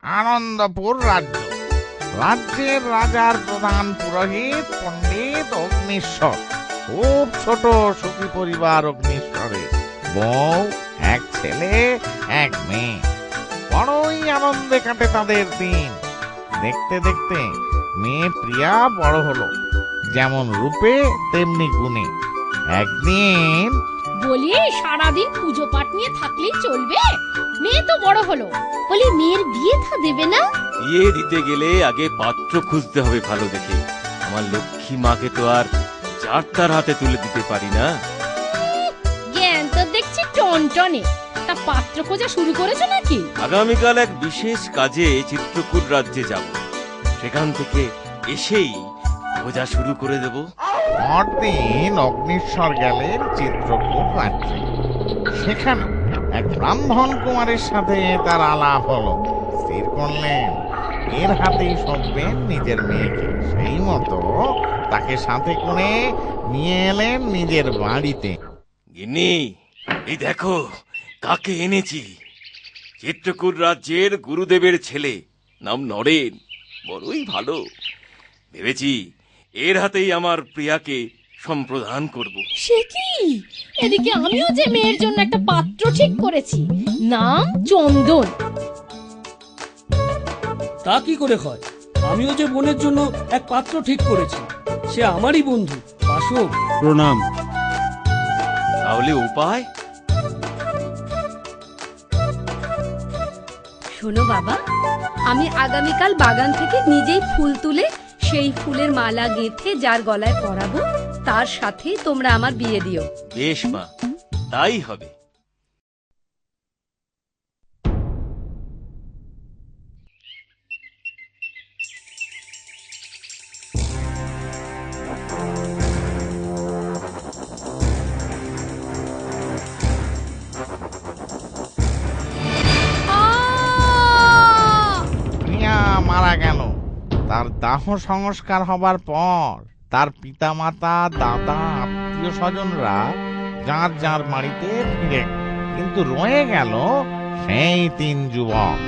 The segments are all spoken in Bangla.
আনন্দপুর রাজ্য। রাজ্যের রাজার প্রধান পুরোহিত পণ্ডিত অগ্নিশ্বর। খুব ছোট সুখী পরিবার অগ্নিশ্বরের। বউ, এক ছেলে, এক মেয়ে। বড়ই আনন্দে কাটে তাদের দিন। দেখতে দেখতে মেয়ে প্রিয়া বড় হলো, যেমন রূপে তেমনি গুণে। একদিন বলি, সারাদিন পুজো পাঠ নিয়ে থাকলেই চলবে? মেয়ে তো বড় হলো, বলি মেয়ের বিয়ে থা দেবে না? বিয়ে দিতে গেলে আগে পাত্র খুঁজতে হবে ভালো দেখে। আমার লক্ষ্মী মাকে তো আর যার তার হাতে তুলে দিতে পারি না। জ্ঞান তো দেখছি টনটনে। তা পাত্র খোঁজা শুরু করেছো নাকি? আগামীকাল এক বিশেষ কাজে চিত্রকূট রাজ্যে যাব। সেখান থেকে এসেই খোঁজা শুরু করে দেব। পরদিন অগ্নিশ্বর গেলেন চিত্রকূট রাজ্যে। সেখানে এক ব্রাহ্মণ কুমারের সাথে তার আলাপ হলো। স্থির করলেন এর হাতেই সঁপবেন নিজের মেয়েকে। সেই মতো তাকে সাথে করে নিয়ে এলেন নিজের বাড়িতে। গিন্নি, এই দেখো কাকে এনেছি। চিত্রকূট রাজ্যের গুরুদেবের ছেলে, নাম নরেন। বড়ই ভালো। ভেবেছি এর হাতেই আমার প্রিয়াকে সম্প্রদান করব। সে কি? এদিকে আমিও যে মেয়ের জন্য একটা পাত্র ঠিক করেছি, নাম চন্দন। তা কি করে হয়? আমিও যে বোনের জন্য এক পাত্র ঠিক করেছি, সে আমারই বন্ধু বাসব। প্রণাম। তাহলে উপায়? শোনো বাবা, আমি আগামীকাল বাগান থেকে নিজেই ফুল তুলে সেই ফুলের মালা গেঁথে যার গলায় পরাবো, তার সাথে তোমরা আমার বিয়ে দিও। বেশ মা, তাই হবে। প্রিয়া মারা গেল। তার দাহ সংস্কার হবার পর তার পিতামাতা, দাদা, আত্মীয় স্বজনরা যার যার বাড়িতে ফিরে, কিন্তু রয়ে গেল সেই তিন যুবক।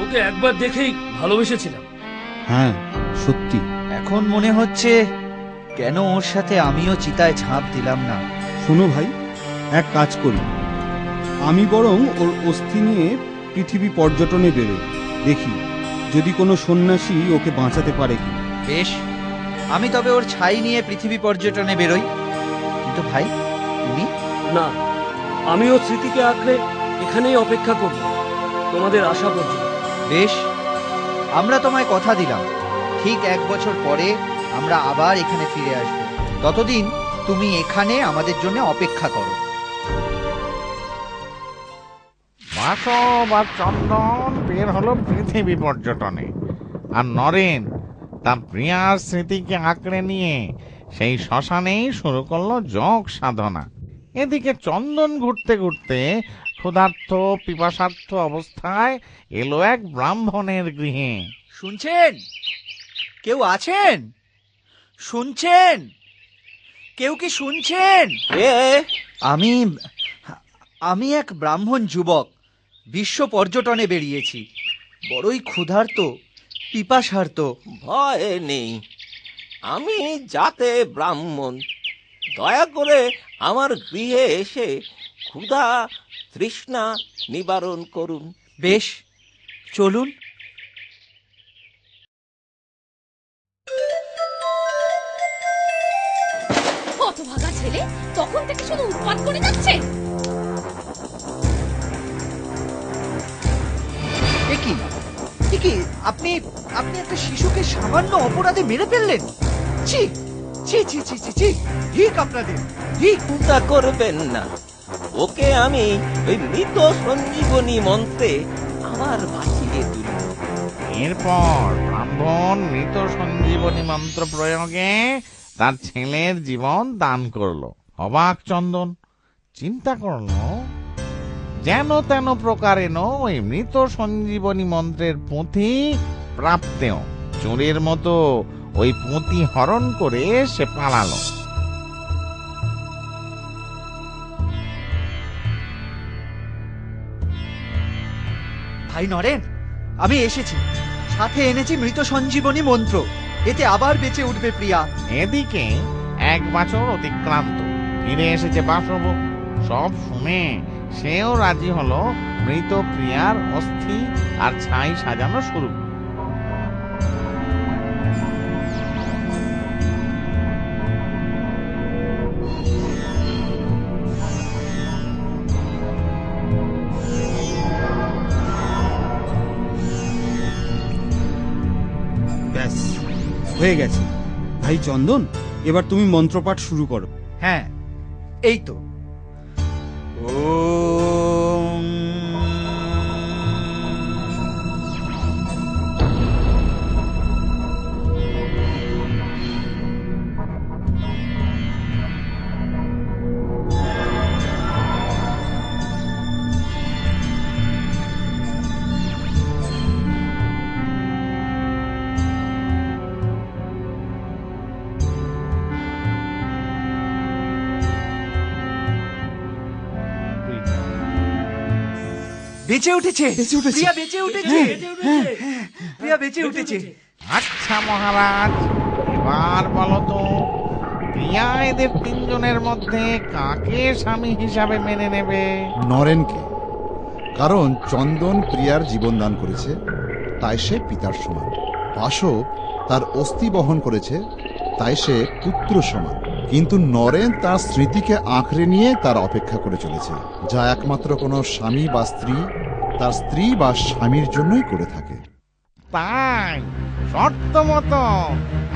ওকে একবার দেখেই ভালোবেসেছিলাম। হ্যাঁ, সত্যি। এখন মনে হচ্ছে কেন ওর সাথে আমিও চিতায় ঝাঁপ দিলাম না। শোনো ভাই, এক কাজ করি, আমি বরং ওর অস্থি নিয়ে পৃথিবী পর্যটনে বেরোই। দেখি যদি কোনো সন্ন্যাসী ওকে বাঁচাতে পারে কি। বেশ, আমি তবে ওর ছাই নিয়ে পৃথিবী পর্যটনে বেরোই। কিন্তু ভাই, তুমি? না, আমিও স্মৃতিকে আঁকড়ে এখানেই অপেক্ষা করব তোমাদের আসা পর্যন্ত। বেশ, আমরা তোমায় কথা দিলাম, ঠিক 1 বছর পরে আমরা আবার এখানে ফিরে আসব। ততদিন তুমি এখানে আমাদের জন্য অপেক্ষা করো। বাসব আর চন্দন বের হলো পৃথিবী পর্যটনে, আর নরেন তার প্রিয়ার স্মৃতিকে আঁকড়ে নিয়ে সেই শ্মশানেই শুরু করলো যোগ সাধনা। এদিকে চন্দন ঘুরতে ঘুরতে ক্ষুধার্ত পিপাসার্থ অবস্থায় এলো এক ব্রাহ্মণের গৃহে। শুনছেন? কেউ আছেন? শুনছেন? কেউ কি শুনছেন? আমি আমি এক ব্রাহ্মণ যুবক, বিশ্ব পর্যটনে বেরিয়েছি। বড়ই ক্ষুধার্ত, পিপাসার্ত। ভয় নেই, আমি জাতে ব্রাহ্মণ। দয়া করে আমার গৃহে এসে ক্ষুধা তৃষ্ণা নিবারণ করুন। বেশ, চলুন। হতভাগা ছেলে তখন থেকে শুধু উৎপাত করে যাচ্ছে। কি আপনি আপনি একটা শিশুকে সামান্য অপরাধে মেরে ফেললেন? ছি ছি ছি ছি ছি ছি, ঠিক আপনাদের ঠিক। চিন্তা করবেন না, ওকে আমি ওই মৃত সঞ্জীবনী মন্ত্রে আবার বাঁচিয়ে তুলব। এরপর ব্রাহ্মণ মৃত সঞ্জীবনী মন্ত্র প্রয়োগে তার ছেলের জীবন দান করলো। অবাক চন্দন, চিন্তা করলো যেন তেন প্রকারেণ ওই মৃত সঞ্জীবনী মন্ত্রের পুঁথি প্রাপ্তেও চোরের মতো ওই পুঁথি হরণ করে সে পালালো। ভাই নরেন, আমি এসেছি, সাথে এনেছি মৃত সঞ্জীবনী মন্ত্র। এতে আবার বেঁচে উঠবে প্রিয়া। এদিকে 1 বছর অতিক্রান্ত, ফিরে এসেছে বাসব। সব শুনে সেও রাজি হলো মৃত প্রিয়ার অস্থি আর ছাই সাজানো শুরু। ব্যাস হয়ে গেছে। ভাই চন্দন, এবার তুমি মন্ত্রপাঠ শুরু করো। হ্যাঁ, এই তো। ওম বেঁচে উঠেছে, প্রিয়া বেঁচে উঠেছে, প্রিয়া বেঁচে উঠেছে। আচ্ছা মহারাজ, এবার বলো তো, প্রিয়া এদের 3 জনের মধ্যে কাকে স্বামী হিসাবে মেনে নেবে? নরেনকে। কারণ চন্দন প্রিয়ার জীবন দান করেছে, তাই সে পিতার সমান। বাসব তার অস্থি বহন করেছে, তাই সে পুত্র সমান। কিন্তু নরেন তার স্মৃতিকে আঁকড়ে নিয়ে তার অপেক্ষা করে চলেছে, যা একমাত্র কোনো স্বামী বা স্ত্রী তার স্ত্রী বা স্বামীর জন্যই করে থাকে। তাই শর্ত মতো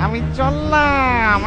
আমি চললাম।